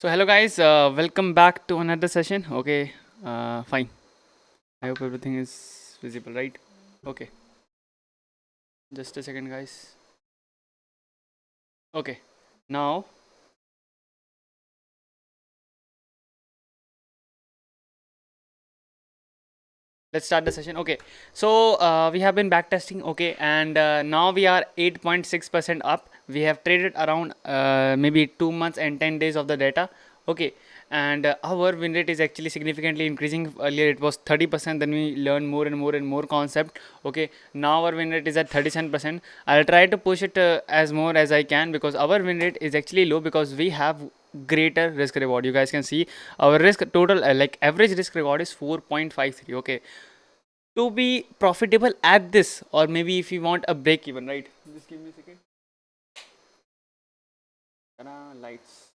So hello guys, welcome back to another session. Okay, fine. I hope everything is visible, right? Okay, just a second, guys. Okay, now let's start the session. Okay, so we have been backtesting. Okay, and now we are 8.6% up. We have traded around maybe 2 months and 10 days of the data. Okay, and our win rate is actually significantly increasing. Earlier it was 30%. Then we learned more and more and more concept. Okay, now our win rate is at 37%. I'll try to push it as more as I can because our win rate is actually low because we have greater risk reward. You guys can see our risk total like average risk reward is 4.53. Okay, to be profitable at this, or maybe if you want a break even, right? Just give me a second. Lights.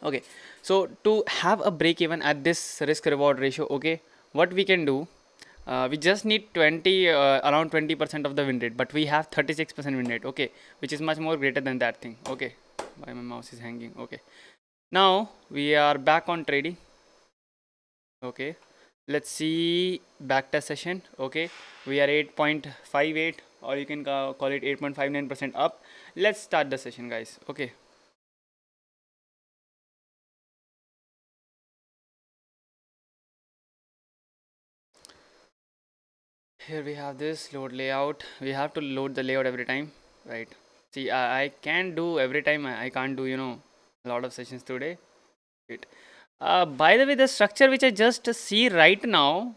Okay, so to have a break even at this risk reward ratio, okay, what we can do, we just need 20 around 20% of the win rate, but we have 36% win rate. Okay, which is much more greater than that thing. Okay, why my mouse is hanging? Okay, now we are back on trading. Okay, let's see backtest session. Okay, we are 8.58, or you can call it 8.59% up. Let's start the session, guys. Okay, here we have this load layout. We have to load the layout every time, right? See, I can do every time. I can't do, a lot of sessions today. Wait. By the way, the structure which I just see right now,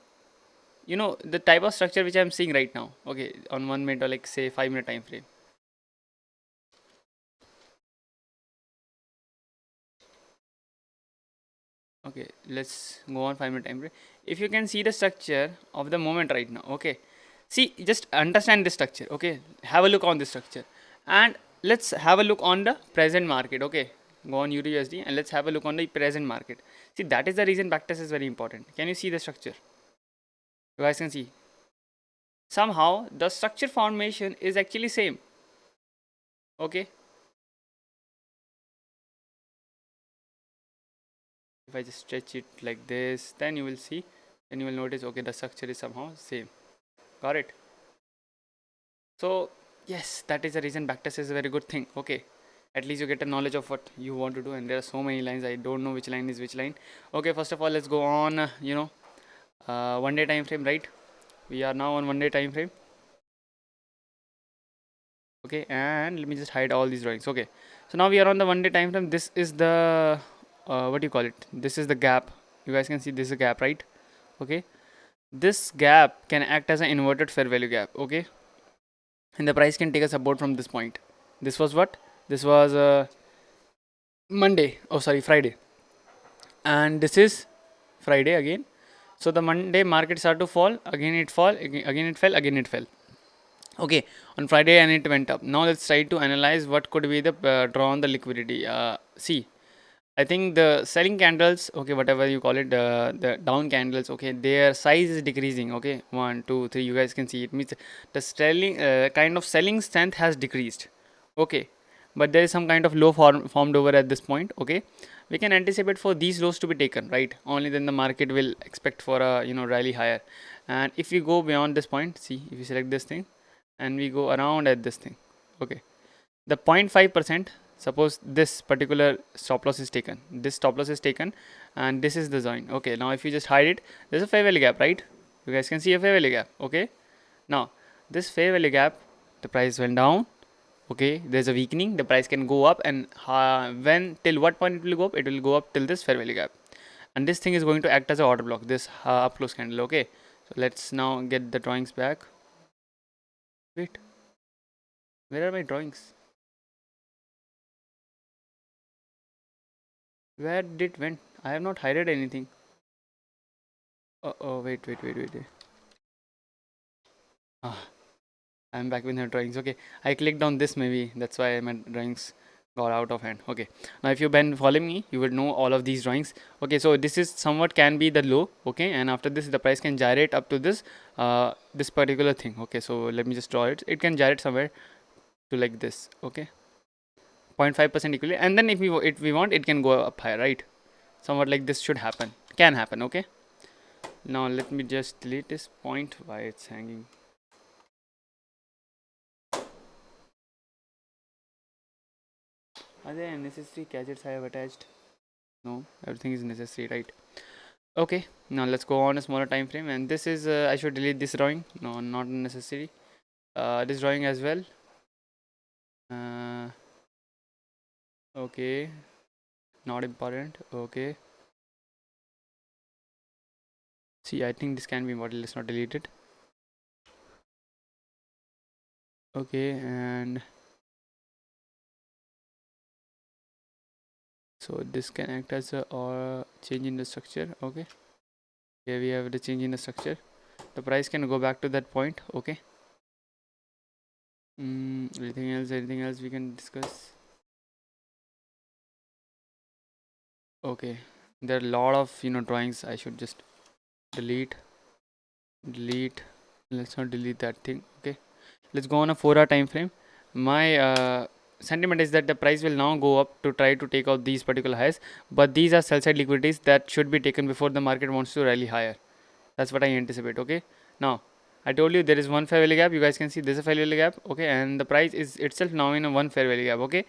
the type of structure which I'm seeing right now. Okay, on 1 minute or like say 5 minute time frame. Okay, let's go on 5 minute time frame. If you can see the structure of the moment right now. Okay, see, just understand this structure. Okay, have a look on this structure, and let's have a look on the present market. Okay, go on USD and let's have a look on the present market. See, that is the reason backtest is very important. Can you see the structure? You guys can see somehow the structure formation is actually same. Okay, if I just stretch it like this, then you will see, then you will notice, okay, the structure is somehow same. Got it? So yes, that is the reason backtest is a very good thing. Okay, at least you get a knowledge of what you want to do, and there are so many lines. I don't know which line is which line. Okay, first of all, let's go on 1 day time frame, right? We are now on 1 day time frame. Okay, and let me just hide all these drawings. Okay, so now we are on the 1 day time frame. This is the what do you call it? This is the gap. You guys can see this is a gap, right? Okay, this gap can act as an inverted fair value gap. Okay, and the price can take a support from this point. This was what? This was Monday. Oh, sorry, Friday. And this is Friday again. So the Monday market started to fall. Again it fall. Again it fell. Again it fell. Okay, on Friday and it went up. Now let's try to analyze what could be the draw on the liquidity. See, I think the selling candles, okay, whatever you call it, the down candles, okay, their size is decreasing. Okay, 1, 2, 3. You guys can see it means the selling kind of selling strength has decreased. Okay, but there is some kind of low formed over at this point. Okay, we can anticipate for these lows to be taken, right? Only then the market will expect for a rally higher. And if we go beyond this point, see, if we select this thing and we go around at this thing, okay, the 0.5%, suppose this particular stop loss is taken, this stop loss is taken, and this is the zone. Okay, now if you just hide it, there's a fair value gap, right? You guys can see a fair value gap. Okay, now this fair value gap, the price went down. Okay, there's a weakening, the price can go up, and when till what point it will go up? It will go up till this fair value gap, and this thing is going to act as a order block, this up close candle. Okay, so let's now get the drawings back. Wait, where are my drawings? Where did it went? I have not hidden anything. Oh, wait. Ah, I'm back with my drawings. Okay, I clicked on this, maybe that's why my drawings got out of hand. Okay, now if you've been following me, you would know all of these drawings. Okay, so this is somewhat can be the low. Okay, and after this, the price can gyrate up to this this particular thing. Okay, so let me just draw it. It can gyrate somewhere to like this. Okay, 0.5% equilibrium, and then if we want, it can go up higher, right? Somewhat like this should happen, can happen. Okay, now let me just delete this point. Why it's hanging? Are there unnecessary gadgets I have attached? No, everything is necessary, right? Okay, now let's go on a smaller time frame, and this is I should delete this drawing. No, not necessary. This drawing as well. uh, okay, not important. Okay, see, I think this can be model. Let's not delete it. Okay, and so this can act as a or change in the structure. Okay, here we have the change in the structure. The price can go back to that point. Okay. Anything else we can discuss? Okay, there are a lot of drawings. I should just delete. Let's not delete that thing. Okay, let's go on a 4-hour time frame. My sentiment is that the price will now go up to try to take out these particular highs, but these are sell side liquidities that should be taken before the market wants to rally higher. That's what I anticipate. Okay, now I told you there is one fair value gap. You guys can see there's a fair value gap. Okay, and the price is itself now in a one fair value gap. Okay,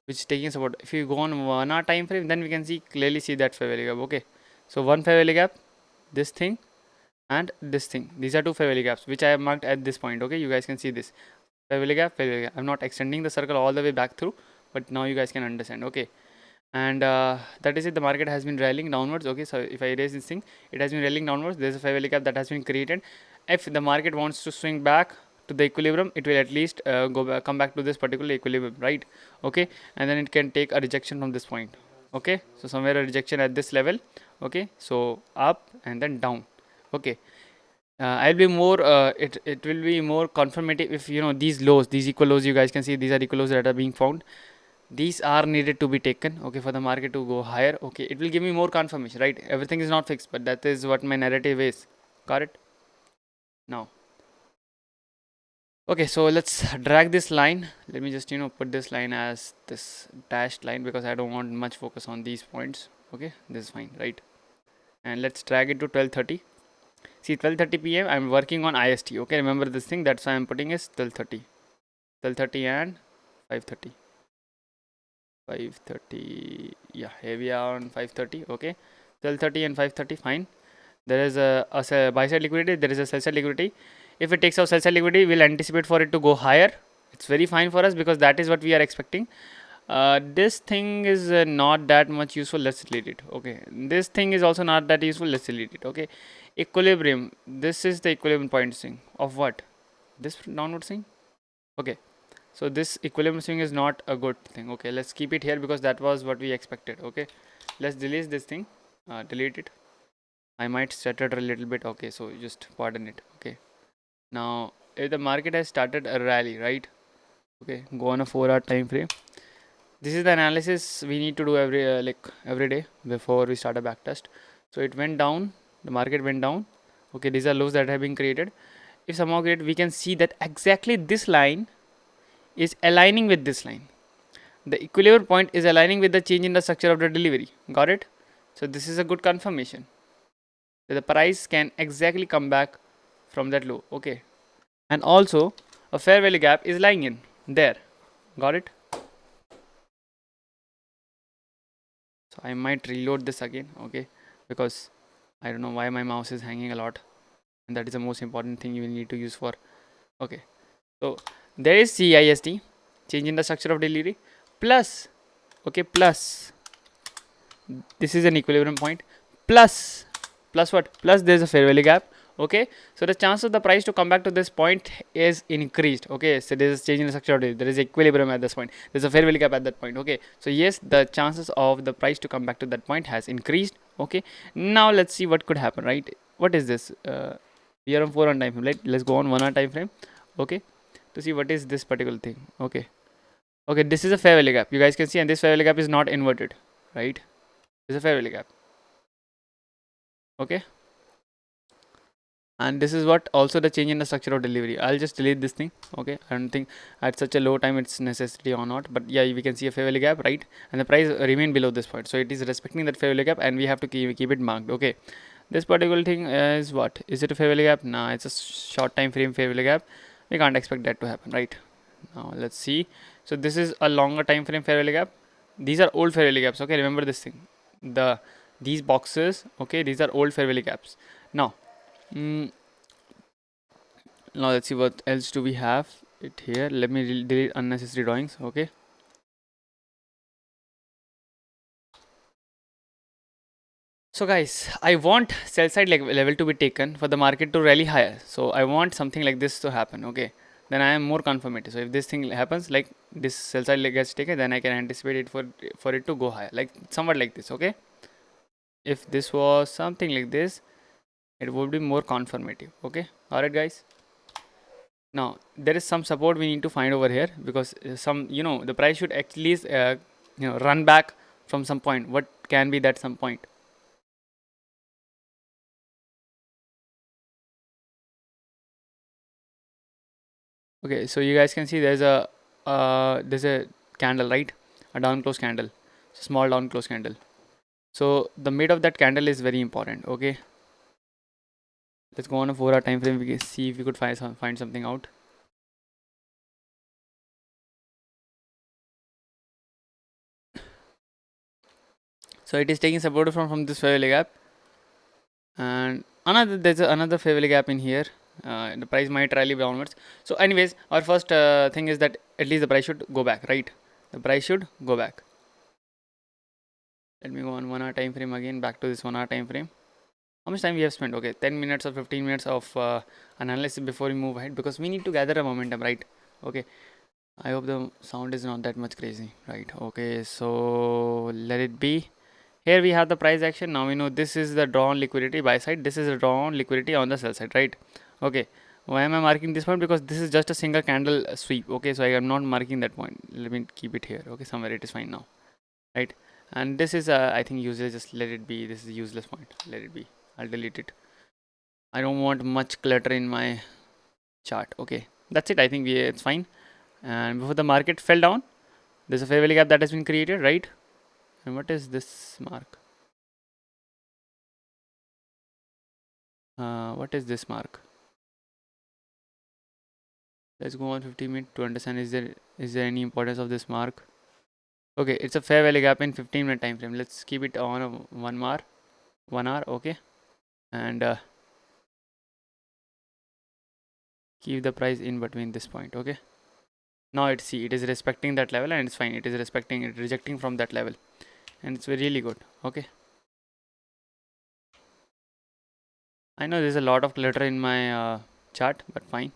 which is taking support. If you go on 1 hour time frame, then we can clearly see that fair value gap. Okay, so one fair value gap, this thing, and this thing. These are two fair value gaps which I have marked at this point. Okay, you guys can see this fair value gap, fair value gap. I'm not extending the circle all the way back through, but now you guys can understand. Okay, and that is it. The market has been rallying downwards. Okay, so if I erase this thing, it has been rallying downwards. There's a fair value gap that has been created. If the market wants to swing back to the equilibrium, it will at least come back to this particular equilibrium, right? Okay, and then it can take a rejection from this point. Okay, so somewhere a rejection at this level. Okay, so up and then down. Okay, I'll be more it will be more confirmative if these lows, these equal lows, you guys can see these are equal lows that are being found. These are needed to be taken, okay, for the market to go higher. Okay, it will give me more confirmation, right? Everything is not fixed, but that is what my narrative is. Got it? Now, okay, so let's drag this line. Let me just put this line as this dashed line because I don't want much focus on these points. Okay, this is fine, right? And let's drag it to 12:30. See, 12:30 p.m. I'm working on IST. Okay, remember this thing. That's why I'm putting is 12:30, 12:30 and 5:30. 5:30. Yeah, here we are on 5:30. Okay, 12:30 and 5:30. Fine. There is a buy side liquidity. There is a sell side liquidity. If it takes out sell side liquidity, we'll anticipate for it to go higher. It's very fine for us because that is what we are expecting. This thing is not that much useful. Let's delete it. Okay, this thing is also not that useful. Let's delete it. Okay, equilibrium. This is the equilibrium point swing of what? This downward swing. Okay, so this equilibrium swing is not a good thing. Okay, let's keep it here because that was what we expected. Okay, let's delete this thing. Delete it. I might stutter a little bit. Okay, so just pardon it. Okay, now if the market has started a rally, right? Okay, go on a 4-hour time frame. This is the analysis we need to do every day before we start a backtest. So it went down, the market went down. Okay, these are lows that have been created. If somehow created, we can see that exactly this line is aligning with this line. The equilibrium point is aligning with the change in the structure of the delivery. Got it? So this is a good confirmation. So the price can exactly come back from that low. Okay, and also a fair value gap is lying in there. Got it? So I might reload this again. Okay, because I don't know why my mouse is hanging a lot, and that is the most important thing you will need to use for. Okay, so there is CIST, change in the structure of delivery, plus, okay, plus this is an equilibrium point, plus what? Plus there is a fair value gap. Okay, so the chance of the price to come back to this point is increased. Okay, so there is a change in the structure of delivery. There is equilibrium at this point. There is a fair value gap at that point. Okay, so yes, the chances of the price to come back to that point has increased. Okay, now let's see what could happen, right? What is this? We are on 4-hour time frame, right? Let's go on 1-hour time frame. Okay, to see what is this particular thing. Okay, this is a fair value gap. You guys can see, and this fair value gap is not inverted, right? This is a fair value gap. Okay, And this is what also the change in the structure of delivery. I'll just delete this thing. Okay, I don't think at such a low time it's necessity or not, but yeah, we can see a fair value gap, right? And the price remain below this point, so it is respecting that fair value gap, and we have to keep it marked. Okay, this particular thing is what, is it a fair value gap? Nah, it's a short time frame fair value gap. We can't expect that to happen, right? Now let's see. So this is a longer time frame fair value gap. These are old fair value gaps. Okay, remember this thing, these boxes, okay, these are old fair value gaps. Now mm, now let's see what else do we have it here. Let me delete unnecessary drawings. Okay, so guys, I want sell side level to be taken for the market to rally higher. So I want something like this to happen. Okay, then I am more confirmative. So if this thing happens, like this sell side leg gets taken, then I can anticipate it for it to go higher, like somewhat like this. Okay, if this was something like this, it would be more confirmative. Okay, all right guys. Now there is some support we need to find over here, because some, the price should at least run back from some point. What can be that some point? Okay, so you guys can see there's a candle, right? A down close candle, small down close candle. So the mid of that candle is very important. Okay, let's go on a 4-hour time frame. We can see if we could find something out. So it is taking support from this fair value gap, and there's another fair value gap in here. The price might rally downwards. So anyways, our first thing is that at least the price should go back, right? The price should go back. Let me go on 1-hour time frame again, back to this 1-hour time frame. How much time we have spent? Okay, 10 minutes or 15 minutes of analysis before we move ahead, because we need to gather a momentum, right? Okay, I hope the sound is not that much crazy, right? Okay, so let it be. Here we have the price action. Now we know this is the drawn liquidity buy side, this is the drawn liquidity on the sell side, right? Okay, why am I marking this point? Because this is just a single candle sweep. Okay, so I am not marking that point. Let me keep it here. Okay, somewhere it is fine now, right? And this is I think useless. Just let it be. This is a useless point. Let it be. I'll delete it. I don't want much clutter in my chart. Okay, that's it. I think it's fine. And before the market fell down, there's a fair value gap that has been created, right? And what is this mark? What is this mark? Let's go on 50 minutes to understand, is there any importance of this mark? Okay, it's a fair value gap in 15-minute time frame. Let's keep it on a 1 hour. Okay, and keep the price in between this point. Okay, now it is respecting that level, and it's fine. It is respecting it, rejecting from that level, and it's really good. Okay, I know there's a lot of clutter in my chart, but fine.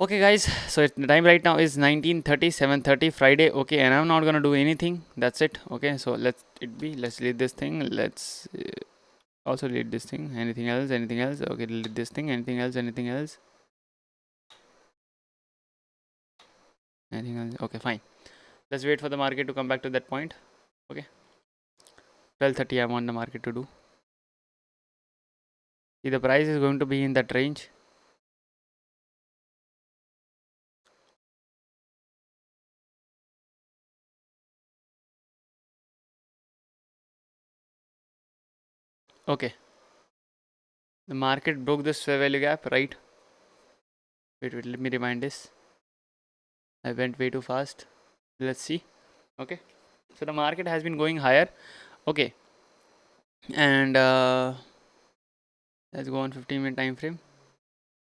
Okay guys, so the time right now is 19:30, 7:30 Friday. Okay, and I'm not gonna do anything. That's it. Okay, so let's delete this thing. Let's also delete this thing. Anything else? Anything else? Okay, delete this thing. Anything else? Anything else? Anything else? Okay, fine. Let's wait for the market to come back to that point. Okay, 12:30 I want the market to do. See, the price is going to be in that range. Okay, the market broke this fair value gap, right? Wait, let me remind this. I went way too fast. Let's see. Okay, so the market has been going higher. Okay, and let's go on 15-minute time frame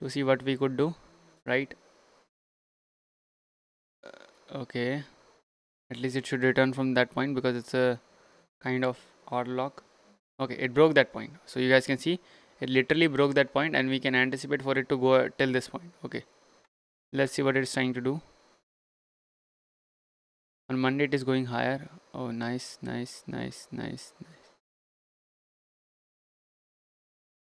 to see what we could do, right? Okay, at least it should return from that point, because it's a kind of odd lock. Okay, it broke that point, so you guys can see it literally broke that point, and we can anticipate for it to go till this point. Okay, let's see what it's trying to do. On Monday it is going higher. Oh, nice.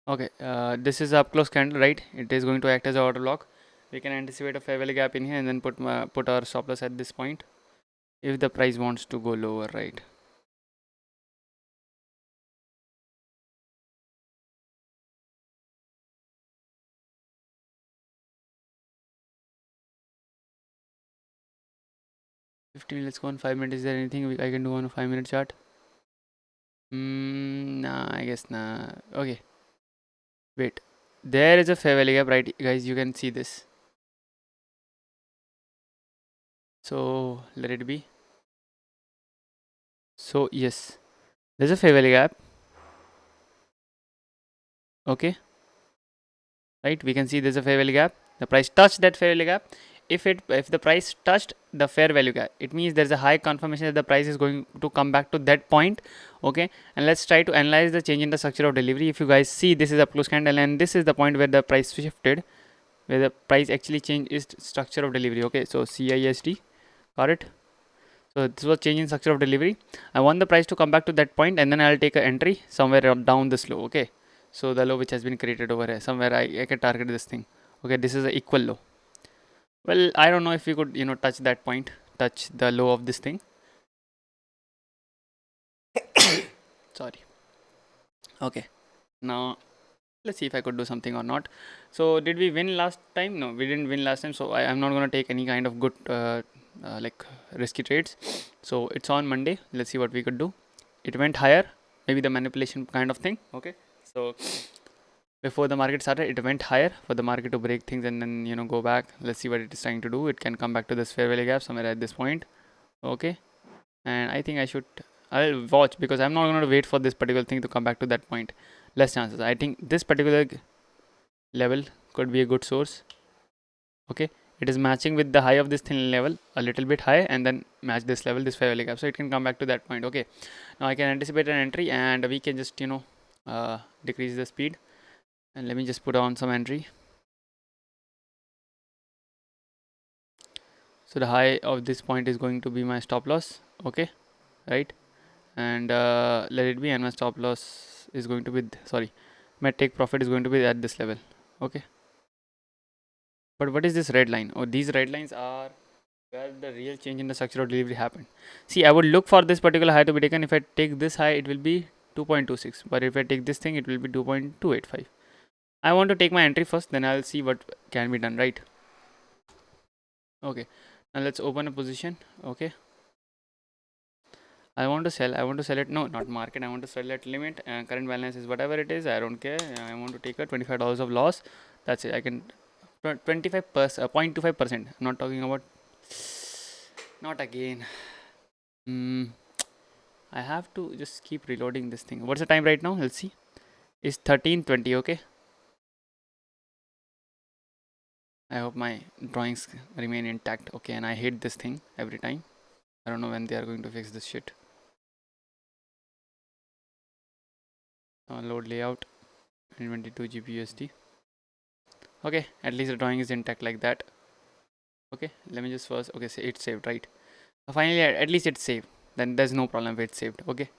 Okay, this is up close candle, right? It is going to act as an order block. We can anticipate a fair value gap in here, and then put our stop loss at this point if the price wants to go lower, right? 15, let's go on 5 minutes. Is there anything I can do on a 5 minute chart? Nah, I guess nah. Okay, wait. There is a fair value gap, right, guys? You can see this. So let it be. So yes, there's a fair value gap. Okay, right? We can see there's a fair value gap. The price touched that fair value gap. If the price touched the fair value gap, it means there's a high confirmation that the price is going to come back to that point. Okay, and let's try to analyze the change in the structure of delivery. If you guys see, this is a close candle, and this is the point where the price shifted, where the price actually changed its structure of delivery. Okay, so CISD, got it. So this was change in structure of delivery. I want the price to come back to that point, and then I'll take an entry somewhere down this low. Okay, so the low which has been created over here, somewhere I can target this thing. Okay, this is an equal low. Well, I don't know if we could touch that point, touch the low of this thing. Sorry. Okay, now let's see if I could do something or not. So did we win last time? No, we didn't win last time, so I am not going to take any kind of good like risky trades. So it's on Monday. Let's see what we could do. It went higher, maybe the manipulation kind of thing. Okay, so before the market started, it went higher for the market to break things and then go back. Let's see what it is trying to do. It can come back to this fair value gap somewhere at this point. Okay, and I think I'll watch, because I'm not going to wait for this particular thing to come back to that point. Less chances. I think this particular level could be a good source. Okay, it is matching with the high of this thin level a little bit high, and then match this level, this fair value gap, so it can come back to that point. Okay, now I can anticipate an entry, and we can just decrease the speed, and let me just put on some entry. So the high of this point is going to be my stop loss. Okay, right, and let it be, and my stop loss is going to be my take profit is going to be at this level. Okay, but what is this red line? Oh, these red lines are where the real change in the structure of delivery happened. See, I would look for this particular high to be taken. If I take this high, it will be 2.26, but if I take this thing, it will be 2.285. I want to take my entry first, then I'll see what can be done, right? Okay, now let's open a position. Okay, I want to sell it. No, not market. I want to sell at limit. Current balance is whatever it is. I don't care. I want to take a $25 of loss. That's it. I can 0.25%. I'm not talking about. Not again. I have to just keep reloading this thing. What's the time right now? Let's see. It's 13:20. Okay. I hope my drawings remain intact. Okay, and I hate this thing every time. I don't know when they are going to fix this shit. Load layout 22 GBUSD. Okay, at least the drawing is intact like that. Okay, let me just first. Okay, say it's saved, right? Finally, at least it's saved. Then there's no problem if it's saved. Okay,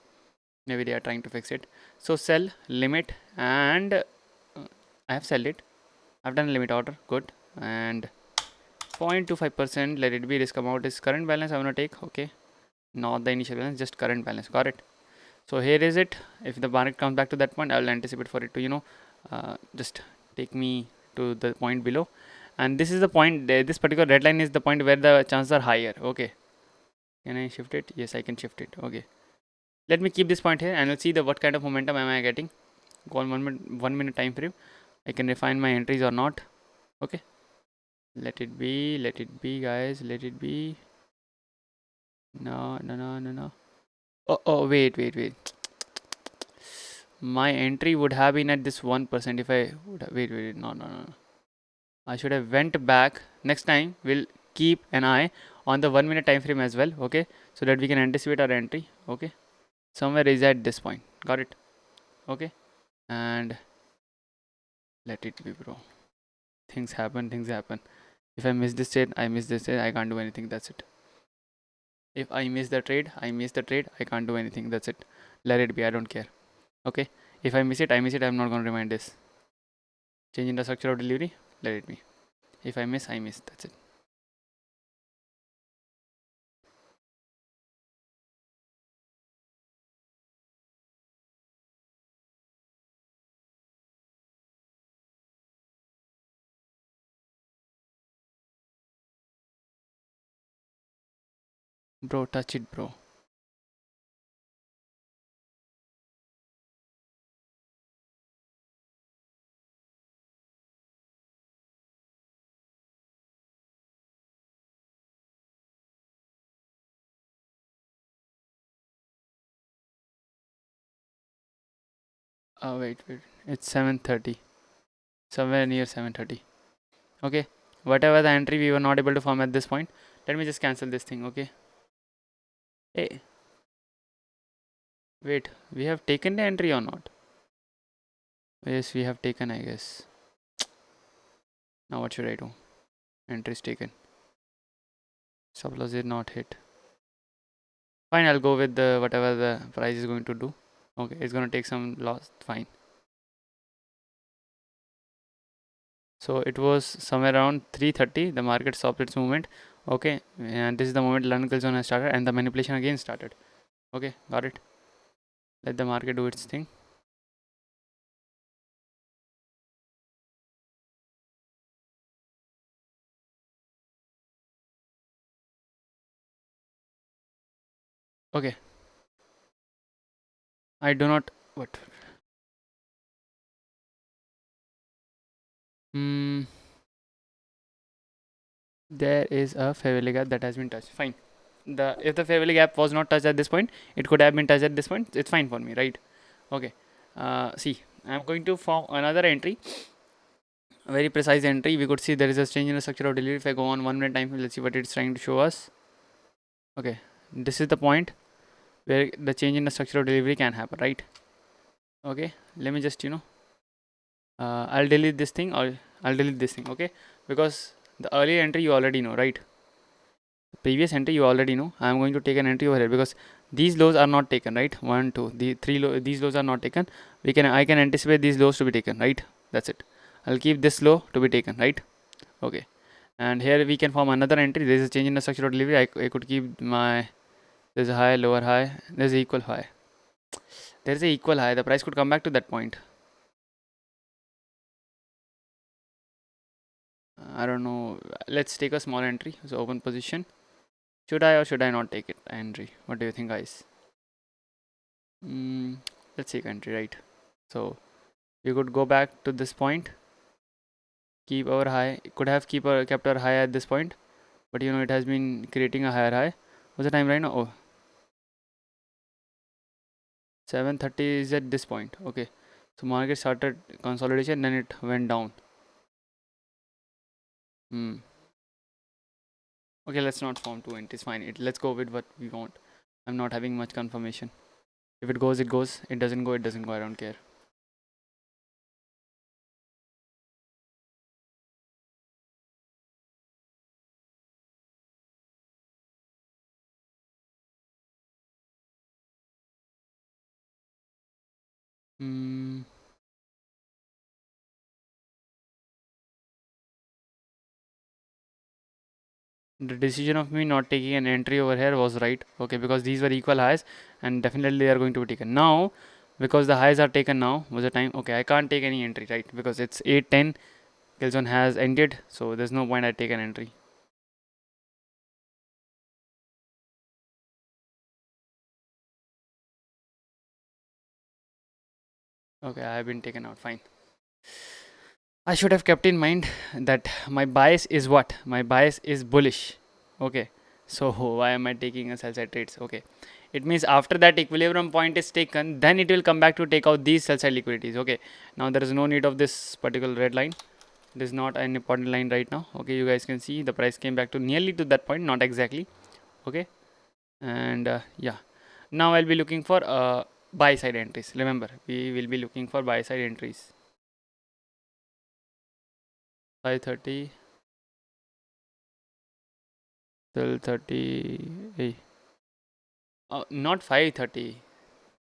maybe they are trying to fix it. So sell limit, and I have sold it. I've done a limit order. Good. And 0.25%, let it be. Risk amount is current balance I want to take. Okay, not the initial balance, just current balance. Got it. So here is it. If the market comes back to that point, I will anticipate for it to just take me to the point below. And this is the point. This particular red line is the point where the chances are higher. Okay, can I shift it? Yes, I can shift it. Okay, let me keep this point here, and we'll see the what kind of momentum am I getting. Go on 1 minute time frame. I can refine my entries or not. Okay, let it be, guys, let it be. No. Oh, wait. My entry would have been at this 1% if I would have, wait, no. I should have went back. Next time we'll keep an eye on the 1 minute time frame as well. Okay, so that we can anticipate our entry. Okay, somewhere is at this point. Got it. Okay, and let it be, bro. Things happen. If I miss this trade, I miss this trade. I can't do anything. That's it. If I miss the trade, I miss the trade. I can't do anything. That's it. Let it be. I don't care. Okay, if I miss it, I miss it. I'm not going to remind this. Change in the structure of delivery. Let it be. If I miss, I miss. That's it. Bro, touch it, bro. Wait. It's 7:30. Somewhere near 7:30. Okay. Whatever the entry we were not able to form at this point, let me just cancel this thing. Okay. Hey, wait. We have taken the entry or not? Yes, we have taken, I guess. Now what should I do? Entry is taken. Stop loss did not hit. Fine, I'll go with the whatever the price is going to do. Okay, it's going to take some loss. Fine. So it was somewhere around 3:30. The market stopped its movement. Okay, and this is the moment London zone has started and the manipulation again started. Okay, got it. Let the market do its thing. Okay, I do not. What? Hmm. There is a fair value gap that has been touched. Fine. If the fair value gap was not touched at this point, it could have been touched at this point. It's fine for me, right? Okay. See, I'm going to form another entry, a very precise entry. We could see there is a change in the structure of delivery. If I go on 1 minute time frame, let's see what it's trying to show us. Okay, this is the point where the change in the structure of delivery can happen, right? Okay, let me just I'll delete this thing or I'll delete this thing. Okay, because the earlier entry you already know, right? Previous entry you already know. I'm going to take an entry over here because these lows are not taken, right? 1 2 the 3 these lows are not taken. I can anticipate these lows to be taken, right? That's it. I'll keep this low to be taken, right? Okay, and here we can form another entry. There's a change in the structure of delivery. I could keep my, there's a high, lower high, there's a equal high, there's a equal high. The price could come back to that point. I don't know. Let's take a small entry. So open position. Should I or should I not take it? Entry. What do you think, guys? Mm, let's take entry, right? So we could go back to this point. Keep our high. Could have kept our high at this point, but it has been creating a higher high. What's the time right now? Oh, 7:30 is at this point. Okay, so market started consolidation, then it went down. Hmm. Okay, let's not form two entries. Fine. Let's go with what we want. I'm not having much confirmation. If it goes, it goes. It doesn't go, it doesn't go. I don't care. Hmm. The decision of me not taking an entry over here was right. Okay, because these were equal highs and definitely they are going to be taken. Now, because the highs are taken now, was the time. Okay, I can't take any entry, right? Because it's 8:10. Killzone has ended, so there's no point I take an entry. Okay, I have been taken out. Fine. I should have kept in mind that my bias is what? My bias is bullish. Okay. So why am I taking a sell side trades? Okay. It means after that equilibrium point is taken, then it will come back to take out these sell side liquidities. Okay. Now there is no need of this particular red line. It is not an important line right now. Okay, you guys can see the price came back to nearly to that point, not exactly. Okay. And yeah. Now I'll be looking for buy side entries. Remember, we will be looking for buy side entries. 5:30 till 30. Hey. Not 5:30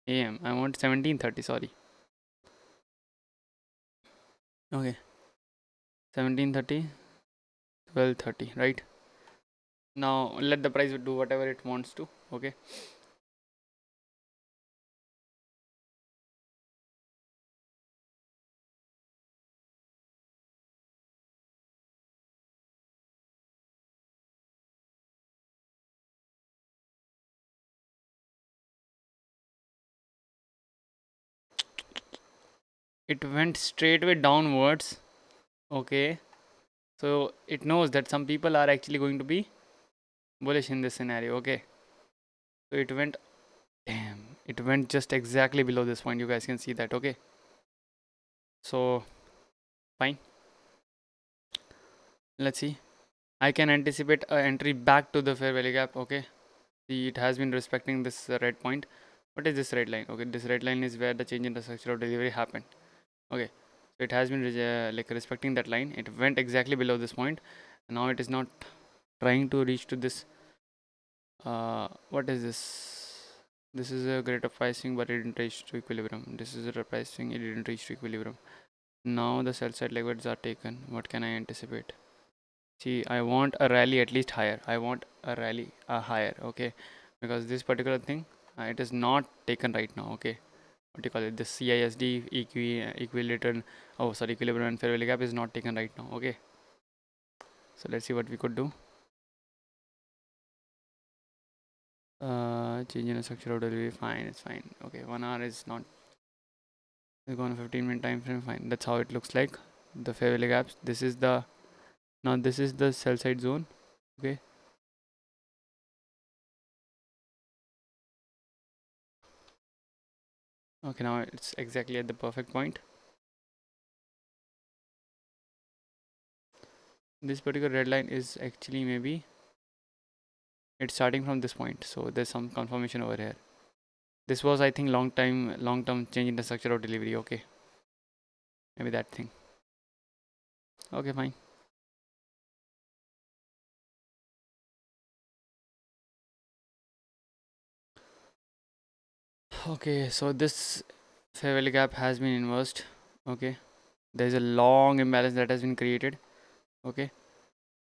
a.m. I want 17:30. Sorry. Okay. 17:30, 12:30. Right. Now let the price do whatever it wants to. Okay. it went straightway downwards. Okay, so it knows that some people are actually going to be bullish in this scenario. Okay, so it went, damn, it went just exactly below this point. You guys can see that. Okay, so fine, let's see. I can anticipate a entry back to the fair value gap. Okay, see, it has been respecting this red point. What is this red line? Okay, this red line is where the change in the structure of delivery happened. Okay, so it has been like respecting that line. It went exactly below this point. Now it is not trying to reach to this. What is this? This is a greater pricing, but it didn't reach to equilibrium. This is a pricing, it didn't reach to equilibrium. Now the sell side leverage are taken. What can I anticipate? See, I want a rally at least higher. I want a rally higher. Okay, because this particular thing, it is not taken right now. Okay, what do you call it? The CISD equilibrium. Oh, sorry, equilibrium and fair value gap is not taken right now. Okay, so let's see what we could do. Change in the structure of delivery. Fine, it's fine. Okay, 1 hour is not. It's gone 15-minute time frame. Fine, that's how it looks like. The fair value gaps. This is the, now this is the sell side zone. Okay. Okay, now it's exactly at the perfect point. This particular red line is actually maybe it's starting from this point, so there's some confirmation over here. This was, I think, long term change in the structure of delivery. Okay, maybe that thing. Okay, fine. Okay, so this fair value gap has been inversed. Okay, there's a long imbalance that has been created. Okay,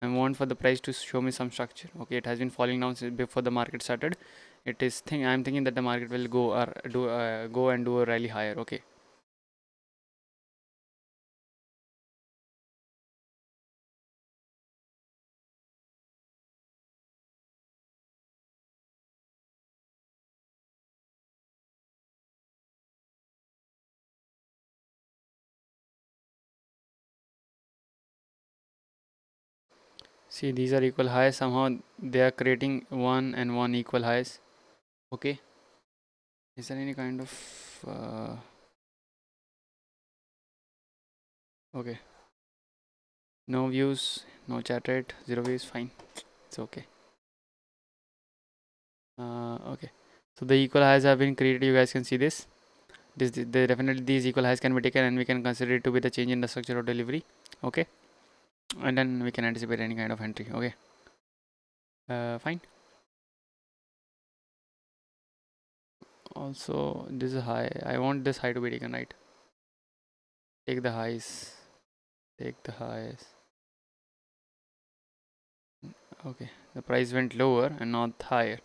I want for the price to show me some structure. Okay, it has been falling down since before the market started. I'm thinking that the market will go or go and do a rally higher. Okay, see, these are equal highs. Somehow they are creating one and one equal highs. Okay, is there any kind of okay, no views, no chat rate, zero views, fine, it's okay. Okay, so the equal highs have been created. You guys can see this. Definitely these equal highs can be taken, and we can consider it to be the change in the structure of delivery. Okay, and then we can anticipate any kind of entry. Okay, fine. Also, this is high. I want this high to be taken, right? Take the highs. Take the highs. Okay, the price went lower and not higher.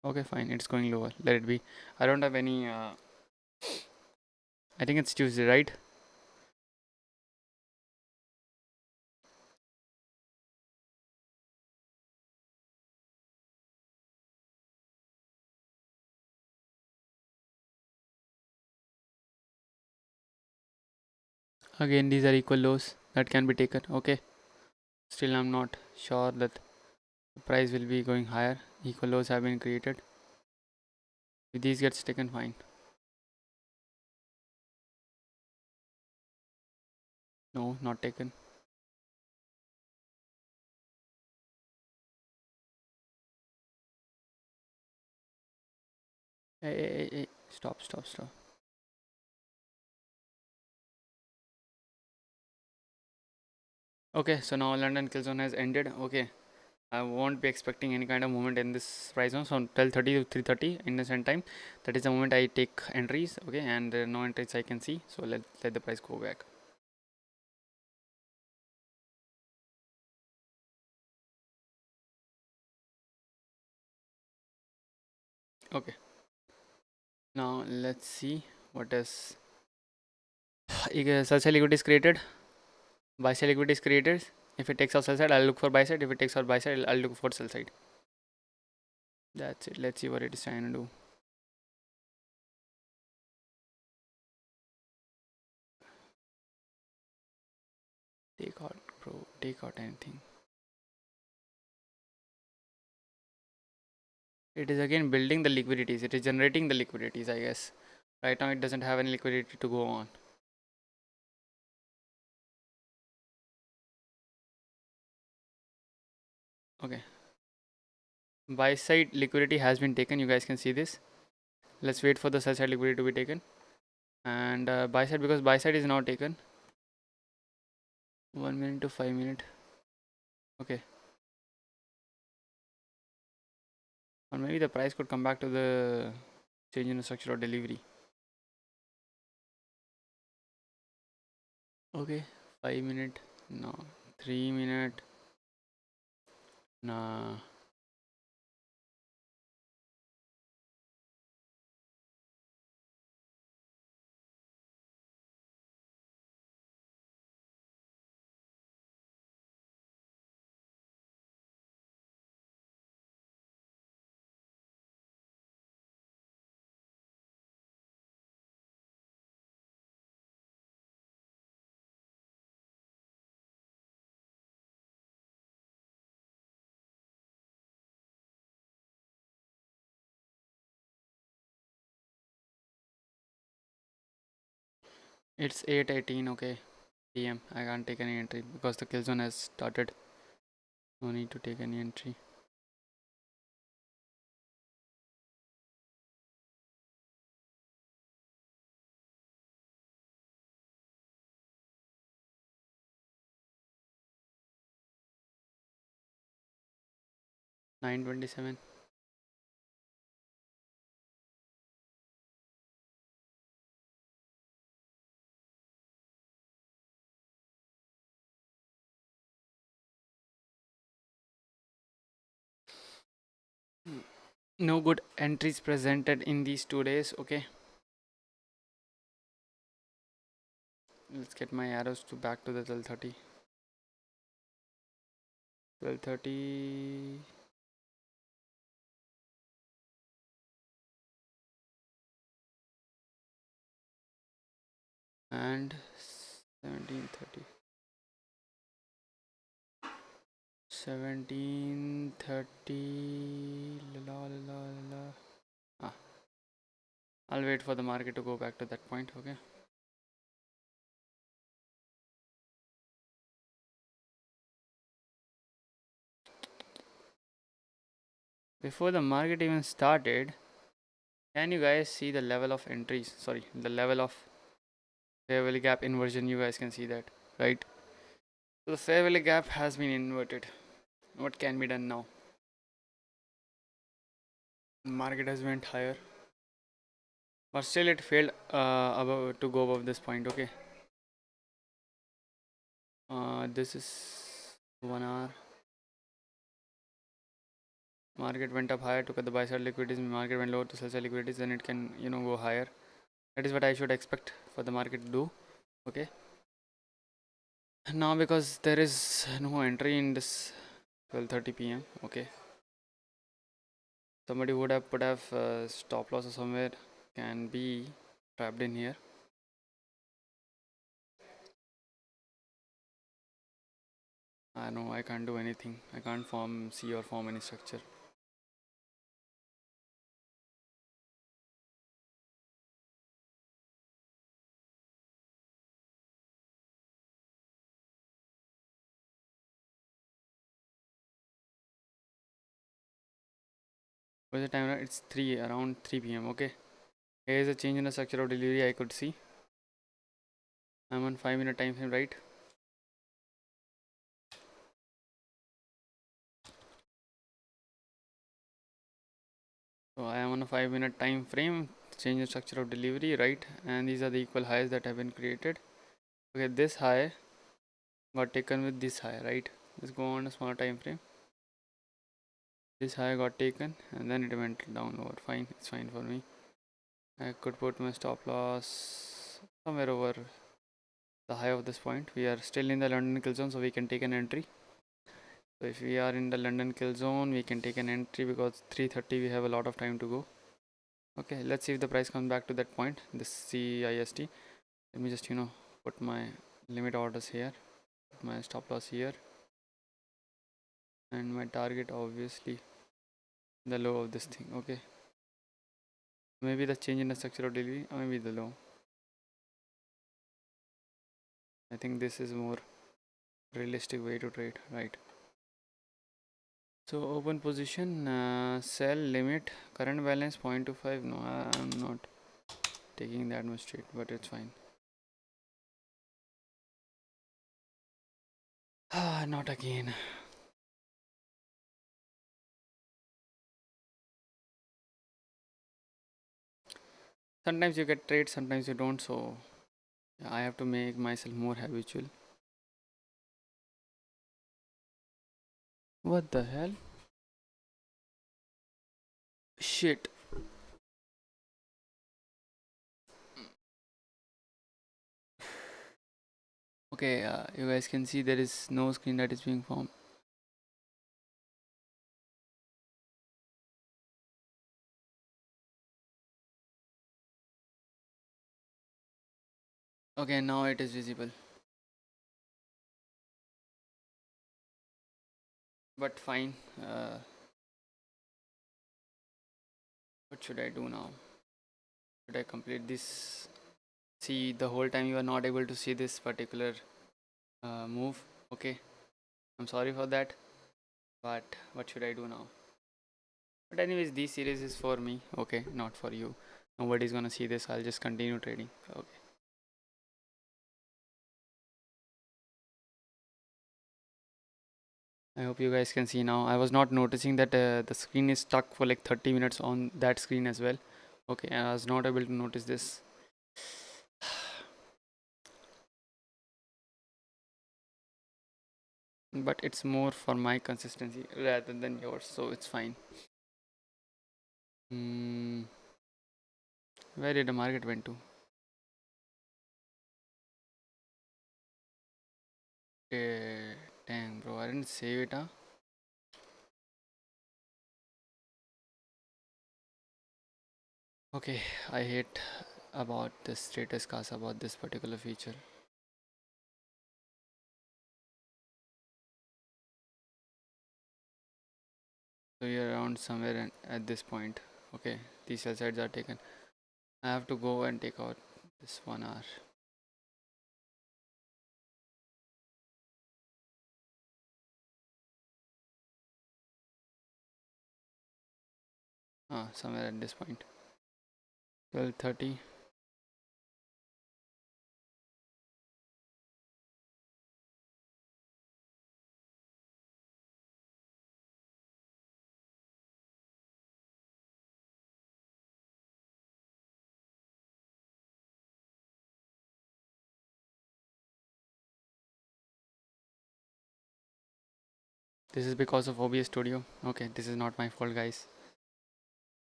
Okay, fine. It's going lower. Let it be. I don't have any. I think it's Tuesday, right? Again, these are equal lows that can be taken. Okay. Still, I'm not sure that the price will be going higher. Equal lows have been created. If these gets taken, fine. No, not taken. Hey. Stop, stop, stop. Okay, so now London kill zone has ended. Okay, I won't be expecting any kind of movement in this price zone. So 12:30 to 3:30 in the same time, that is the moment I take entries. Okay, and no entries I can see. So let the price go back. Okay, now let's see what is such a liquidity is created. Buy side liquidity is created. If it takes out sell side, I'll look for buy side. If it takes out buy side, I'll look for sell side. That's it. Let's see what it is trying to do. Take out, bro. Take out anything. It is again building the liquidities. It is generating the liquidities, I guess. Right now it doesn't have any liquidity to go on. Okay. Buy side liquidity has been taken. You guys can see this. Let's wait for the sell side liquidity to be taken. And buy side, because buy side is now taken. 1 minute to 5 minute. Okay. Or maybe the price could come back to the change in the structure or delivery. Okay. 5 minute. No. 3 minute. Nah. It's 8:18. Okay. PM. I can't take any entry because the kill zone has started. No need to take any entry. $9.27. No good entries presented in these 2 days. Okay. Let's get my arrows to back to the 12:30. 12:30. And 17:30. 17:30. La, la, la, la. Ah, I'll wait for the market to go back to that point. Okay. Before the market even started, can you guys see the level of entries? Sorry, the level of fair value gap inversion. You guys can see that, right? So the fair value gap has been inverted. What can be done now? Market has went higher, but still it failed above to go above this point. Okay. This is 1 hour. Market went up higher, took at the buy side liquidities. Market went lower to sell side liquidities. Then it can go higher. That is what I should expect for the market to do. Okay. Now because there is no entry in this 12:30 p.m. Okay. Somebody would have put have stop loss or somewhere can be trapped in here. I know I can't do anything. I can't see or form any structure. What's the time now? It's around 3 p.m. Okay. Here is a change in the structure of delivery I could see. I'm on 5-minute time frame, right? So I am on a 5-minute time frame, change in structure of delivery, right? And these are the equal highs that have been created. Okay, this high got taken with this high, right? Let's go on a smaller time frame. This high got taken and then it went down lower. Fine, it's fine for me. I could put my stop loss somewhere over the high of this point. We are still in the London kill zone, so we can take an entry. So if we are in the London kill zone, we can take an entry because 3:30 we have a lot of time to go. Okay, let's see if the price comes back to that point. This CIST. Let me just put my limit orders here. My stop loss here, and my target obviously the low of this thing. Okay, maybe the change in the structure of delivery, or maybe the low. I think this is more realistic way to trade, right? So open position, sell limit, current balance 0.25. No, I'm not taking that much trade, but it's fine. Not again. Sometimes you get trade, sometimes you don't. So I have to make myself more habitual. What the hell? Shit. Okay, you guys can see there is no screen that is being formed. Okay, now it is visible. But fine. What should I do now? Should I complete this? See, the whole time you are not able to see this particular move. Okay, I'm sorry for that. But what should I do now? But anyways, this series is for me. Okay, not for you. Nobody's gonna see this. I'll just continue trading. Okay. I hope you guys can see now. I was not noticing that the screen is stuck for like 30 minutes on that screen as well. Okay, and I was not able to notice this. But it's more for my consistency rather than yours, so it's fine. Where did the market went to? Okay, dang bro, I didn't save it, huh? Okay, I hate about this status cast about this particular feature. So you're around somewhere at this point. Okay, these sell sides are taken. I have to go and take out this 1 hour. Somewhere at this point. 12:30. This is because of OBS Studio. Okay, this is not my fault, guys.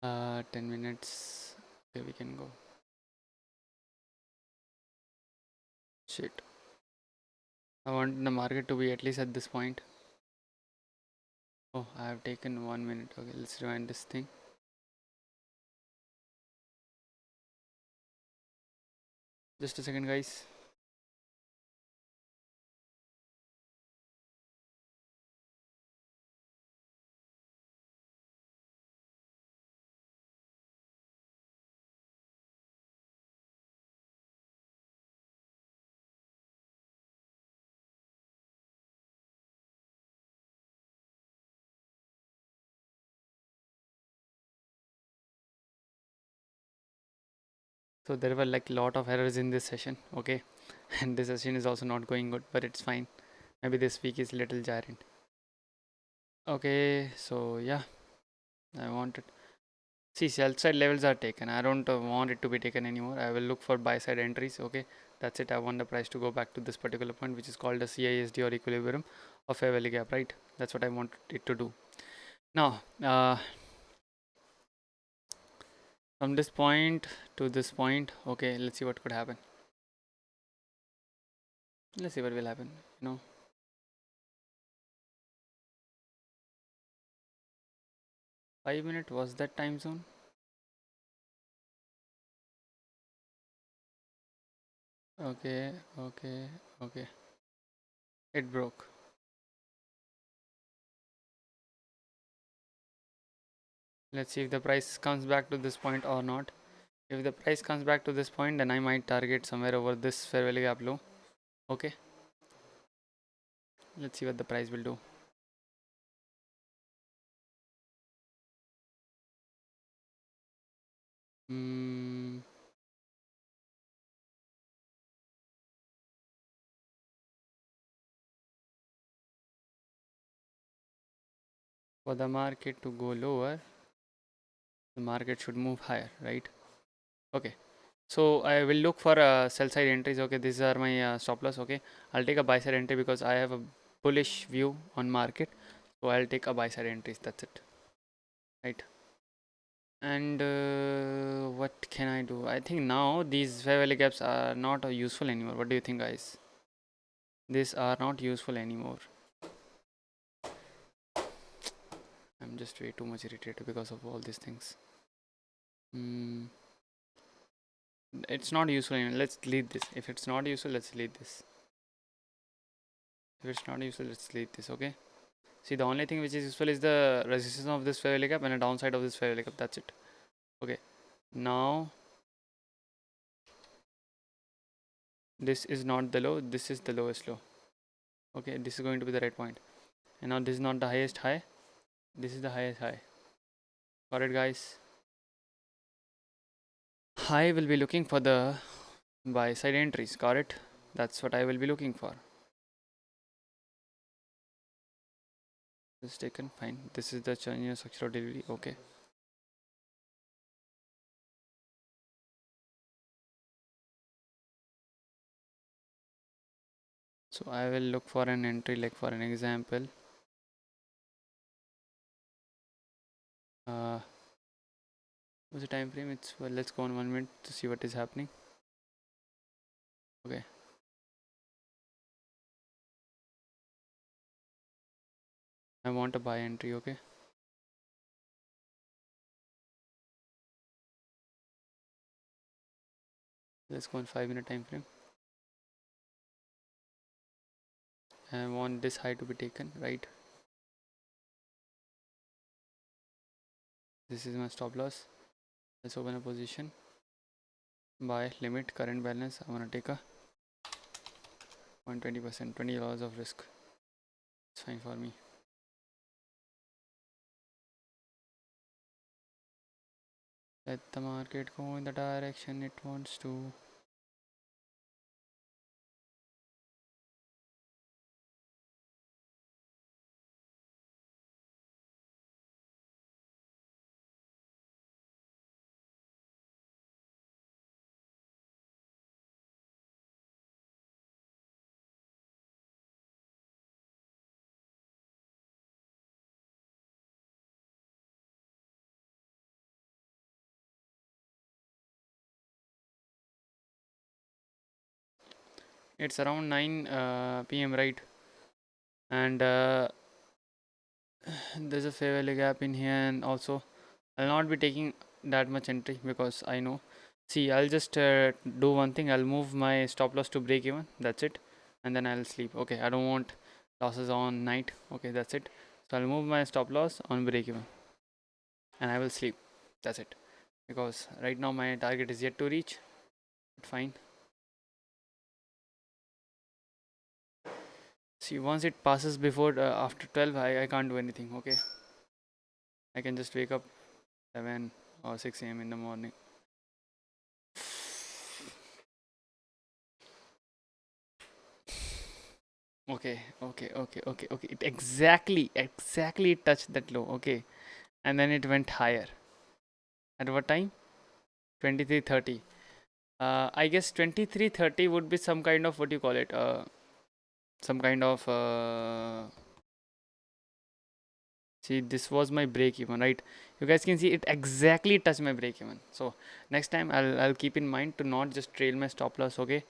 10 minutes. Okay, we can go. Shit. I want the market to be at least at this point. Oh, I have taken 1 minute. Okay, let's rewind this thing. Just a second, guys. So there were like a lot of errors in this session. Okay, and this session is also not going good, but it's fine. Maybe this week is little giant. Okay, so yeah, I wanted. See, sell side levels are taken. I don't want it to be taken anymore. I will look for buy side entries. Okay, that's it. I want the price to go back to this particular point, which is called the CISD or equilibrium of fair value gap, right? That's what I want it to do. Now, from this point to this point, okay, let's see what could happen. Let's see what will happen. 5 minute was that time zone? Okay, okay, okay. It broke. Let's see if the price comes back to this point or not. If the price comes back to this point, then I might target somewhere over this fair value gap low. Okay, let's see what the price will do. Hmm. For the market to go lower, the market should move higher, right? Okay, so I will look for sell side entries. Okay, these are my stop loss. Okay, I'll take a buy side entry because I have a bullish view on market, so I'll take a buy side entries. That's it, right? And what can I do? I think now these fair value gaps are not useful anymore. What do you think, guys? These are not useful anymore. I'm just way too much irritated because of all these things. It's not useful anymore. Let's delete this. If it's not useful, let's delete this. If it's not useful, let's delete this. Okay. See, the only thing which is useful is the resistance of this fair value gap and the downside of this fair value gap. That's it. Okay. Now this is not the low. This is the lowest low. Okay. This is going to be the right point. And now this is not the highest high. This is the highest high. Got it, guys? I will be looking for the buy side entries. Got it? That's what I will be looking for. This is taken. Fine. This is the Chinese structural delivery. Okay. So I will look for an entry, like for an example. What's the time frame? It's, well, let's go on 1 minute to see what is happening. Okay. I want a buy entry. Okay. Let's go on 5 minute time frame. I want this high to be taken, right? This is my stop loss. Let's open a position. Buy limit current balance. I want to take a 0.20%, $20 of risk. It's fine for me. Let the market go in the direction it wants to. It's around 9 p.m. right? And there's a fair value gap in here, and also I'll not be taking that much entry because I know. See, I'll just do one thing. I'll move my stop loss to break even. That's it, and then I'll sleep. Okay, I don't want losses on night. Okay, that's it. So I'll move my stop loss on break even, and I will sleep. That's it. Because right now my target is yet to reach. Fine. See, once it passes before after 12, I can't do anything. Okay, I can just wake up 7 or 6 a.m. in the morning. Okay. It exactly touched that low. Okay, and then it went higher. At what time? 23:30. I guess 23:30 would be some kind of, what do you call it? Some kind of. See, this was my break even, right? You guys can see it exactly touched my break even. So next time I'll keep in mind to not just trail my stop loss. Okay,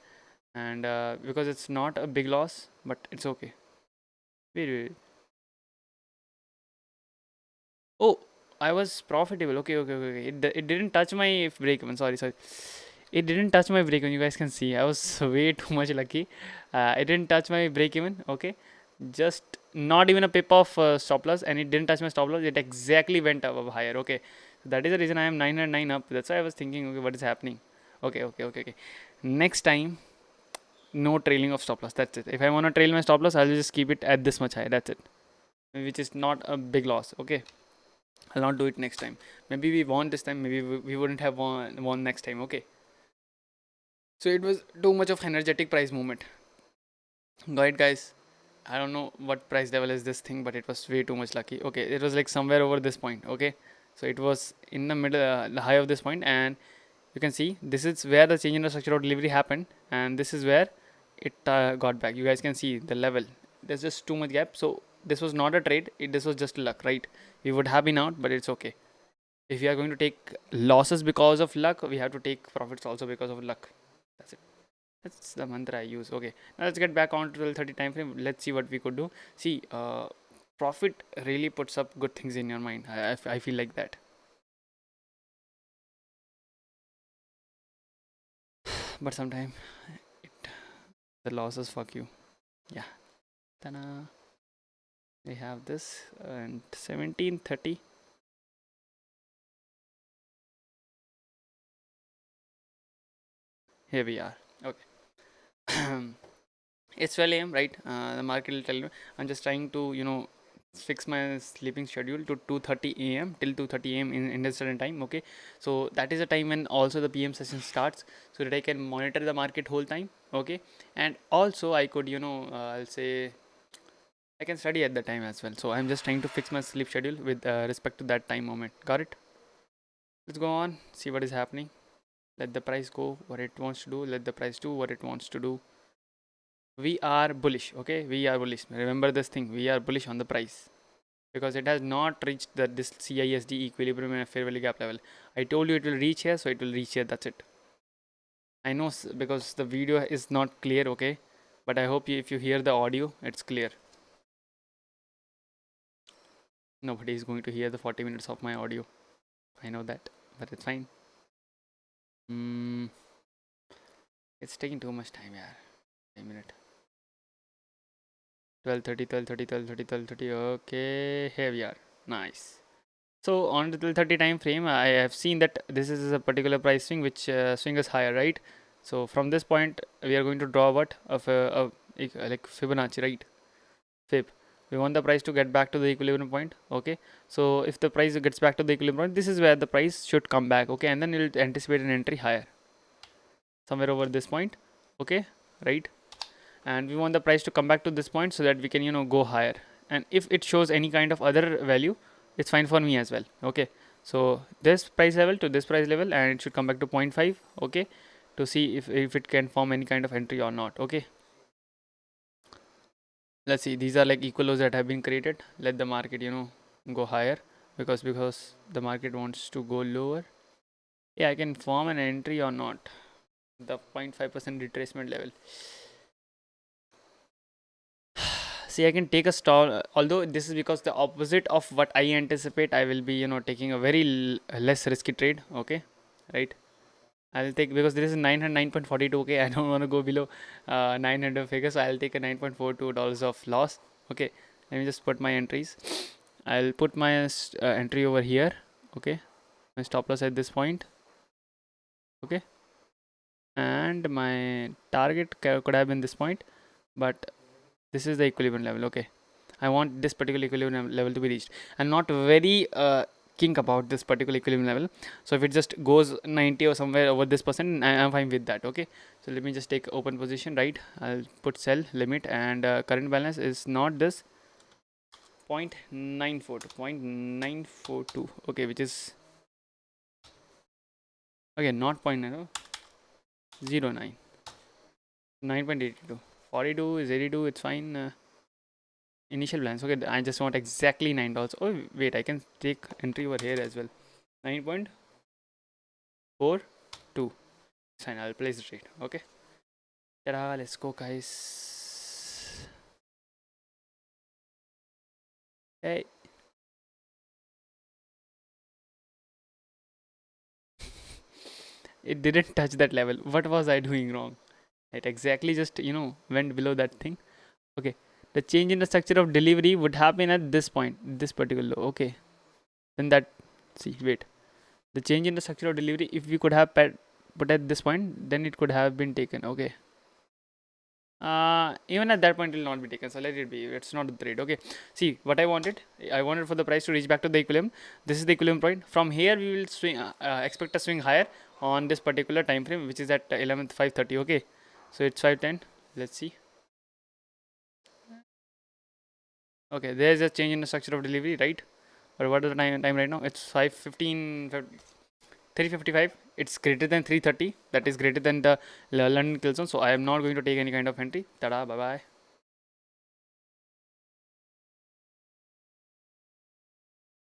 and because it's not a big loss, but it's okay. Wait. Oh, I was profitable. Okay. It didn't touch my break even. Sorry. It didn't touch my break even. You guys can see I was way too much lucky. It didn't touch my break even. Okay, just not even a pip of stop loss, and it didn't touch my stop loss. It exactly went up higher. Okay, so that is the reason I am 909 up. That's why I was thinking, okay, what is happening? Okay. Next time, no trailing of stop loss. That's it. If I want to trail my stop loss, I'll just keep it at this much high. That's it, which is not a big loss. Okay, I'll not do it next time. Maybe we won this time. Maybe we wouldn't have won next time. Okay. So it was too much of energetic price movement. Got it, guys. I don't know what price level is this thing, but it was way too much lucky. Okay, it was like somewhere over this point. Okay, so it was in the middle, the high of this point, and you can see this is where the change in the structure of delivery happened, and this is where it got back. You guys can see the level. There's just too much gap. So this was not a trade. This was just luck, right? We would have been out, but it's okay. If we are going to take losses because of luck, we have to take profits also because of luck. That's it. That's the mantra I use. Okay, now let's get back on to the 30 time frame. Let's see what we could do. See, profit really puts up good things in your mind. I feel like that. But sometimes the losses fuck you. Yeah. Ta-da. We have this and 1730. Here we are. Okay. It's 12 a.m. right? The market will tell you. I'm just trying to fix my sleeping schedule to 2:30 a.m. till 2:30 a.m. in Indian Standard Time. Okay, so that is the time when also the PM session starts, so that I can monitor the market whole time. Okay, and also I could I'll say I can study at the time as well. So I'm just trying to fix my sleep schedule with respect to that time moment. Got it? Let's go on. See what is happening. Let the price go what it wants to do. Let the price do what it wants to do. We are bullish. Okay, we are bullish. Remember this thing, we are bullish on the price because it has not reached this CISD equilibrium and fair value gap level. I told you it will reach here, so it will reach here. That's it. I know because the video is not clear. Okay, but I hope if you hear the audio, it's clear. Nobody is going to hear the 40 minutes of my audio. I know that, but it's fine. It's taking too much time. Yeah, a minute. 12:30, 12:30, 12:30, 12:30. Okay, here we are. Nice. So on the 12:30 time frame, I have seen that this is a particular price swing which swing is higher, right? So from this point, we are going to draw what of like Fibonacci, right? Fib. We want the price to get back to the equilibrium point. Okay. So if the price gets back to the equilibrium point, this is where the price should come back. Okay, and then it will anticipate an entry higher, somewhere over this point. Okay, right? And we want the price to come back to this point so that we can go higher. And if it shows any kind of other value, it's fine for me as well. Okay, so this price level to this price level, and it should come back to 0.5. Okay, to see if it can form any kind of entry or not. Okay, let's see. These are like equal lows that have been created. Let the market go higher because the market wants to go lower. Yeah, I can form an entry or not. The 0.5% retracement level. See, I can take a stall, although this is because the opposite of what I anticipate. I will be taking a very less risky trade. Okay, right? I'll take, because this is 909.42. Okay, I don't want to go below 900 figures, so I'll take a $9.42 of loss. Okay, let me just put my entries. I'll put my entry over here. Okay, my stop loss at this point. Okay, and my target could have been this point, but this is the equilibrium level. Okay, I want this particular equilibrium level to be reached. I'm not very kink about this particular equilibrium level, so if it just goes 90 or somewhere over this percent, I'm fine with that. Okay, so let me just take open position, right? I'll put sell limit, and current balance is not this 0.942. Okay, which is again not 0.9, 09, 9.82. 42 is 82. It's fine. Initial balance. Okay, I just want exactly $9. Oh wait, I can take entry over here as well. 9.42. Fine, I'll place the trade. Okay, ta-da, let's go, guys. Hey, It didn't touch that level. What was I doing wrong? It exactly just, went below that thing. Okay. The change in the structure of delivery would happen at this point, this particular low. Okay. Then that, see, wait. The change in the structure of delivery, if we could have put at this point, then it could have been taken. Okay. Even at that point, it will not be taken. So let it be. It's not the trade. Okay. See, what I wanted for the price to reach back to the equilibrium. This is the equilibrium point. From here, we will swing, expect a swing higher on this particular time frame, which is at 11th 5:30. Okay. So it's 5:10. Let's see. Okay, there's a change in the structure of delivery, right? Or what is the time right now? It's 5:15, 3:55. It's greater than 3:30. That is greater than the London kill zone. So I am not going to take any kind of entry. Tada, bye bye.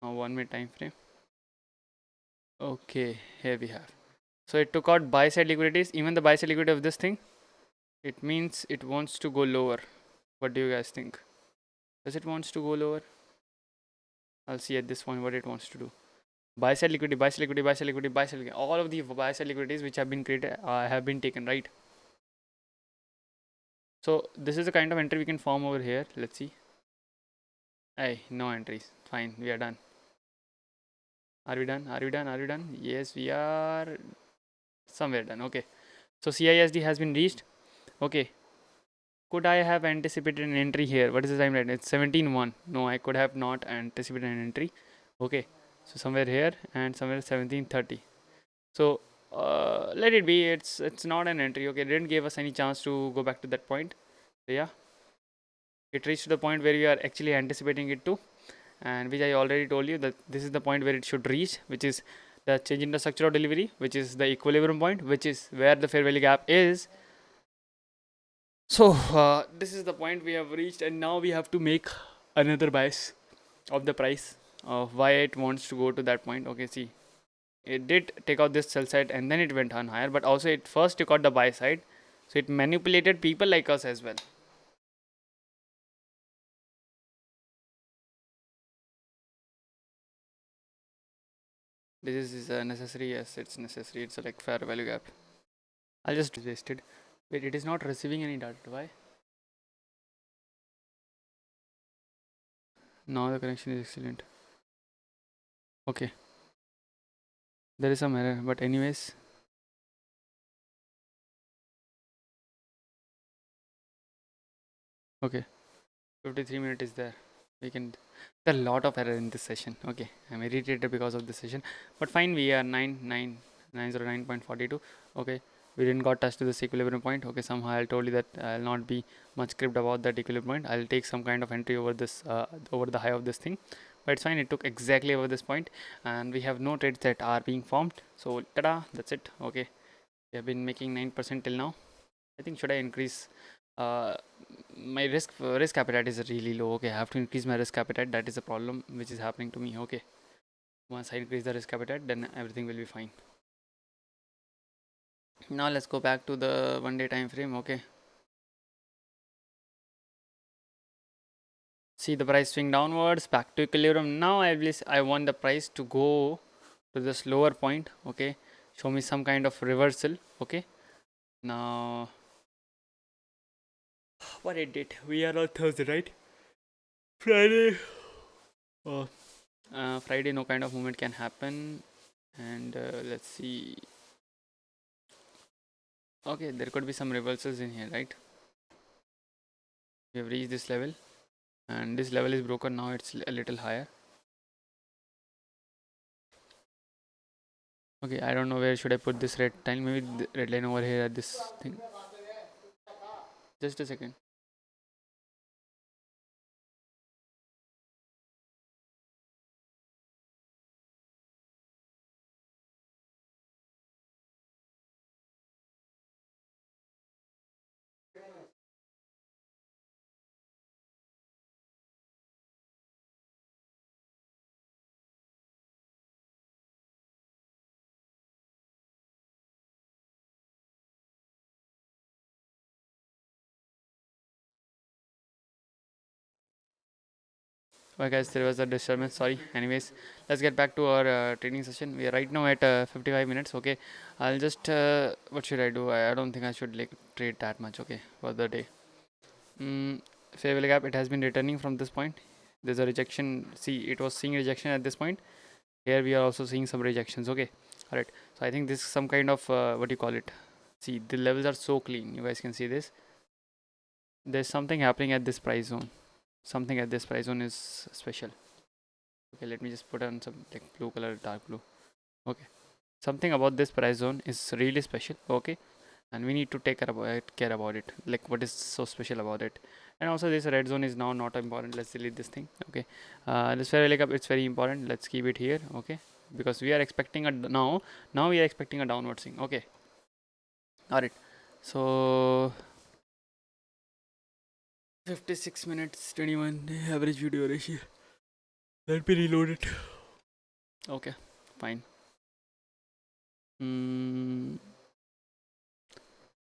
1 minute time frame. Okay, here we have. So it took out buy side liquidities. Even the buy side liquidity of this thing, it means it wants to go lower. What do you guys think? Does it wants to go lower? I'll see at this point what it wants to do. Buy side liquidity, buy side liquidity, buy side liquidity, buy side liquidity. All of the buy side liquidities which have been created have been taken, right? So this is the kind of entry we can form over here. Let's see. Hey, no entries. Fine, we are done. Are we done? Are we done? Are we done? Yes, we are somewhere done. Okay. So CISD has been reached. Okay. Could I have anticipated an entry here? What is the time right? It's 17:01. No, I could have not anticipated an entry. Okay. So somewhere here and somewhere 17:30. So let it be. It's not an entry. Okay. It didn't give us any chance to go back to that point. So yeah. It reached to the point where we are actually anticipating it to, and which I already told you that this is the point where it should reach, which is the change in the structure of delivery, which is the equilibrium point, which is where the fair value gap is. So this is the point we have reached, and now we have to make another bias of the price of why it wants to go to that point. Okay, see, it did take out this sell side and then it went on higher, but also it first took out the buy side, so it manipulated people like us as well. This is necessary. Yes, it's necessary. It's like fair value gap. I'll just resist it. Wait, it is not receiving any data. Why? Now the connection is excellent. Okay, there is some error, but anyways, okay, 53 minutes is there. We can. There are a lot of error in this session. Okay, I'm irritated because of this session, but fine. We are 909.42. Okay, we didn't got touched to this equilibrium point. Okay, somehow I told you that I'll not be much script about that equilibrium point. I'll take some kind of entry over this over the high of this thing, but it's fine. It took exactly over this point, and we have no trades that are being formed. So tada, that's it. Okay, we have been making 9% till now. I think should I increase uh, my risk appetite is really low. Okay, I have to increase my risk appetite. That is a problem which is happening to me. Okay, once I increase the risk appetite, then everything will be fine. Now let's go back to the 1 day time frame. Okay, see the price swing downwards back to equilibrium. Now I want the price to go to this lower point. Okay, show me some kind of reversal. Okay, now what it did, we are on Thursday, right? Friday. Oh, Friday no kind of movement can happen, and let's see. Okay, there could be some reversals in here, right? We have reached this level, and this level is broken. Now it's a little higher. Okay, I don't know where should I put this red line. Maybe the red line over here at this thing. Just a second. Well, guys, there was a disturbance. Sorry. Anyways, let's get back to our trading session. We are right now at 55 minutes. Okay, I'll just what should I do? I don't think I should like trade that much. Okay, for the day. Fair value gap. It has been returning from this point. There's a rejection. See, it was seeing rejection at this point. Here we are also seeing some rejections. Okay, all right. So I think this is some kind of what do you call it? See, the levels are so clean. You guys can see this. There's something happening at this price zone. Something at this price zone is special. Okay, let me just put on some like blue color, dark blue. Okay, something about this price zone is really special. Okay, and we need to take care about it. Like, what is so special about it? And also, this red zone is now not important. Let's delete this thing. Okay, this very like it's very important. Let's keep it here. Okay, because we are expecting a now we are expecting a downward swing. Okay, all right. So 56 minutes 21 average video ratio. Let me reload it. Okay, fine.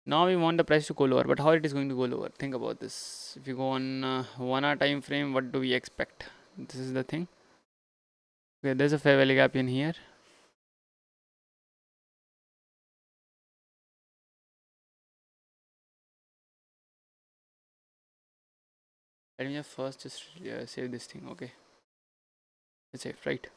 Now we want the price to go lower, but how it is going to go lower? Think about this. If you go on 1 hour time frame, what do we expect? This is the thing. Okay, there's a fair value gap in here. Let me just first just save this thing. Okay, it's safe, right?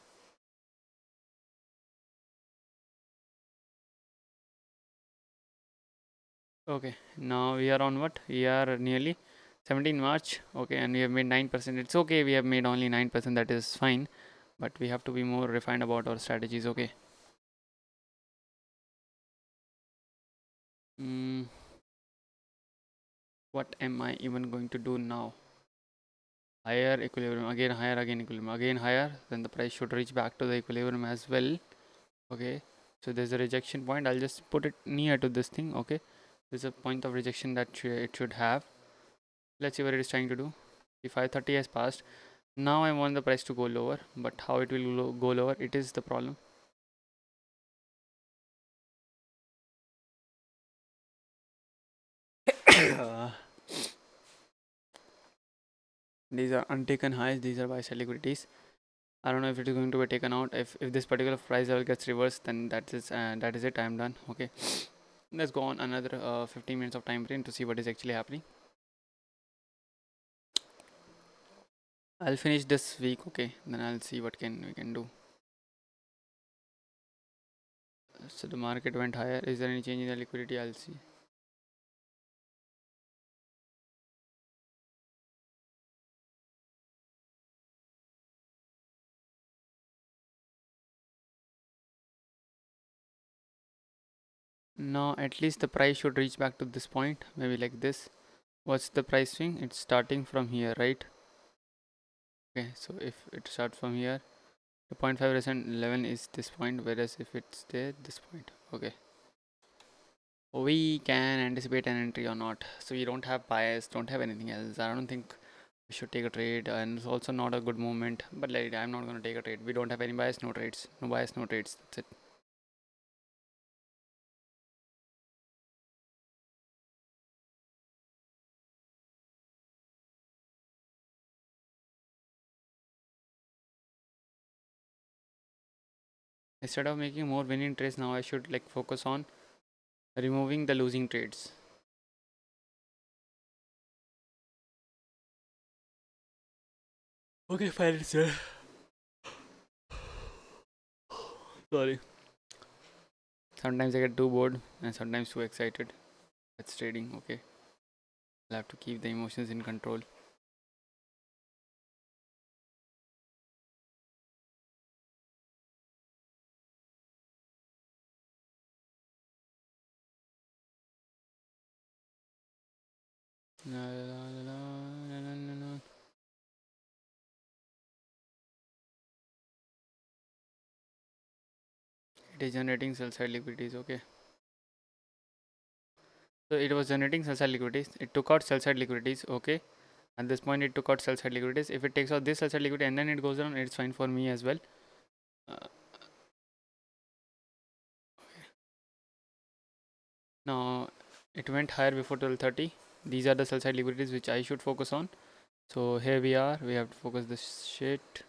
Okay, now we are on what? We are nearly 17 March. Okay, and we have made 9%. It's okay, we have made only 9%. That is fine, but we have to be more refined about our strategies. Okay. What am I even going to do now? Higher equilibrium, again higher, again equilibrium, again higher, then the price should reach back to the equilibrium as well. Okay, so there's a rejection point. I'll just put it near to this thing. Okay, there's a point of rejection that it should have. Let's see what it is trying to do. If 530 has passed, now I want the price to go lower, but how it will go lower, it is the problem. These are untaken highs, these are buy sell liquidities. I don't know if it is going to be taken out. If this particular price level gets reversed, then that is it. I am done. Okay, let's go on another 15 minutes of time frame to see what is actually happening. I'll finish this week. Okay, then I'll see what we can do. So the market went higher. Is there any change in the liquidity? I'll see. Now at least the price should reach back to this point, maybe like this. What's the price swing? It's starting from here, right? Okay, so if it starts from here, the 0.5% level is this point, whereas if it's there, this point. Okay, we can anticipate an entry or not. So we don't have bias, don't have anything else. I don't think we should take a trade, and it's also not a good moment. But like, I'm not going to take a trade. We don't have any bias, no trades. No bias, no trades. That's it. Instead of making more winning trades now, I should like focus on removing the losing trades. Okay, fine, sir. Sorry. Sometimes I get too bored and sometimes too excited. That's trading. Okay, I'll have to keep the emotions in control. La, la, la, la, la, la, la. It is generating sell side liquidities. Okay, so it was generating sell side liquidities. It took out sell side liquidities. Okay, at this point it took out sell side liquidities. If it takes out this sell side liquidity and then it goes down, it's fine for me as well. Now it went higher before 12:30. These are the sell side liquidities which I should focus on. So here we are. We have to focus this shit.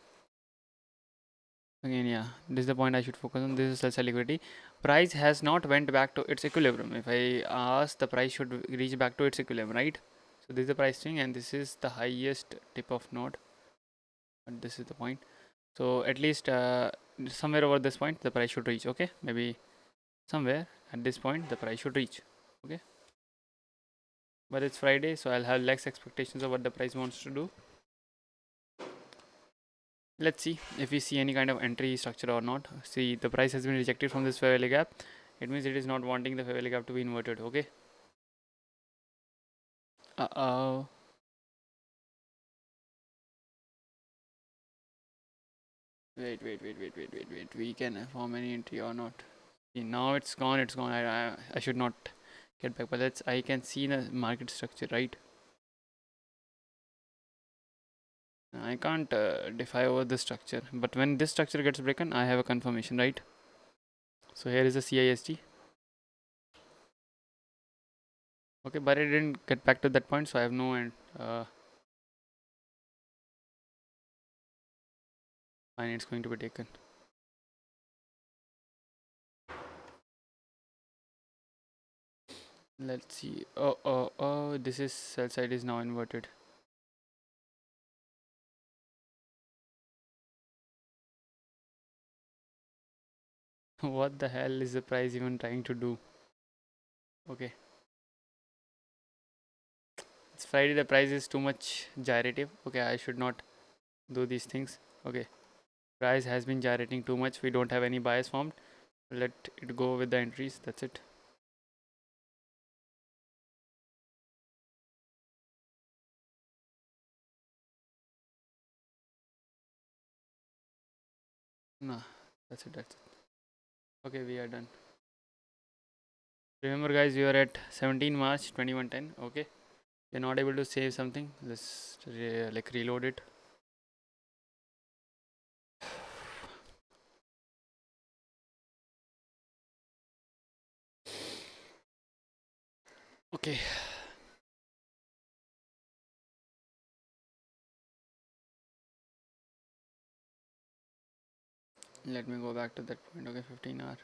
Again, yeah, this is the point I should focus on. This is sell liquidity. Price has not went back to its equilibrium. If I ask, the price should reach back to its equilibrium, right? So this is the price swing, and this is the highest tip of node. But this is the point. So at least somewhere over this point, the price should reach. Okay, maybe somewhere at this point, the price should reach. Okay, but it's Friday, so I'll have less expectations of what the price wants to do. Let's see if we see any kind of entry structure or not. See, the price has been rejected from this fair value gap. It means it is not wanting the fair value gap to be inverted. Okay. Uh-oh. Wait. We can form any entry or not. See, now it's gone. It's gone. I should not get back. But let's. I can see the market structure, right? I can't defy over the structure. But when this structure gets broken, I have a confirmation, right? So here is the CIST. Okay, but I didn't get back to that point, so I have no end. Fine, it's going to be taken. Let's see. Oh, this is sell side is now inverted. What the hell is the price even trying to do? Okay, it's Friday, the price is too much gyrative. Okay, I should not do these things. Okay, price has been gyrating too much. We don't have any bias formed. Let it go with the entries. That's it. Nah, that's it. Okay, we are done. Remember guys, we are at 17 March 2110. Okay, we're not able to save something. Let's like reload it. Okay, let me go back to that point. Okay, 15 hour,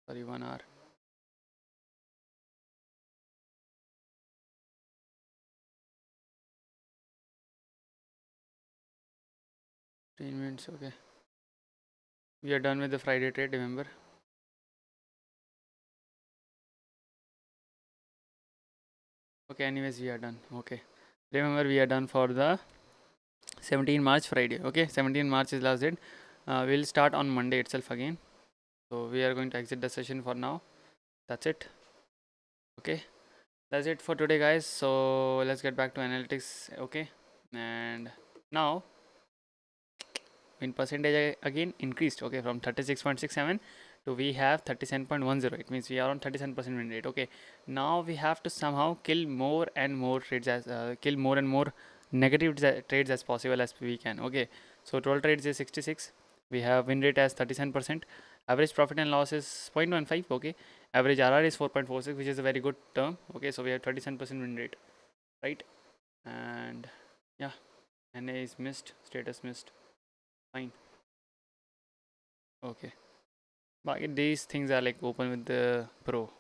sorry, 1 hour. 15 minutes. Okay, we are done with the Friday trade. Remember. Okay, anyways, we are done. Okay, remember, we are done for the 17 March Friday. Okay, 17 March is last date. We'll start on Monday itself again. So we are going to exit the session for now. That's it. Okay, that's it for today, guys. So let's get back to analytics. Okay, and now in percentage again increased. Okay, from 36.67 to we have 37.10. It means we are on 37% win rate. Okay, now we have to somehow kill more and more trades as kill more and more negative trades as possible as we can. Okay, so total trades is 66. We have win rate as 37%. Average profit and loss is 0.15. Okay, average RR is 4.46, which is a very good term. Okay, so we have 37% win rate, right? And yeah, NA is missed, status missed. Fine. Okay. But these things are like open with the pro.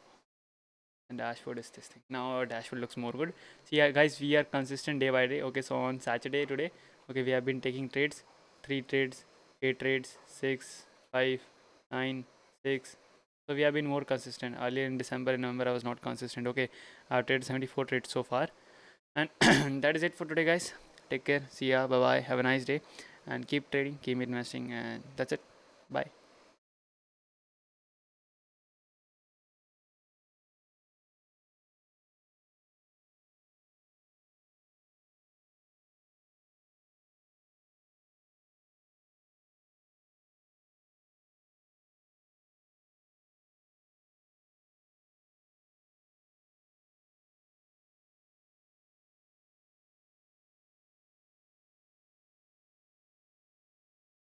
And dashboard is this thing. Now our dashboard looks more good. See, yeah, guys, we are consistent day by day. Okay, so on Saturday today, okay, we have been taking trades, 3 trades, 8 trades, 6, 5, 9, 6. So we have been more consistent. Earlier in December and November, I was not consistent. Okay, I've traded 74 trades so far. And that is it for today, guys. Take care. See ya. Bye bye. Have a nice day. And keep trading, keep investing. And that's it. Bye.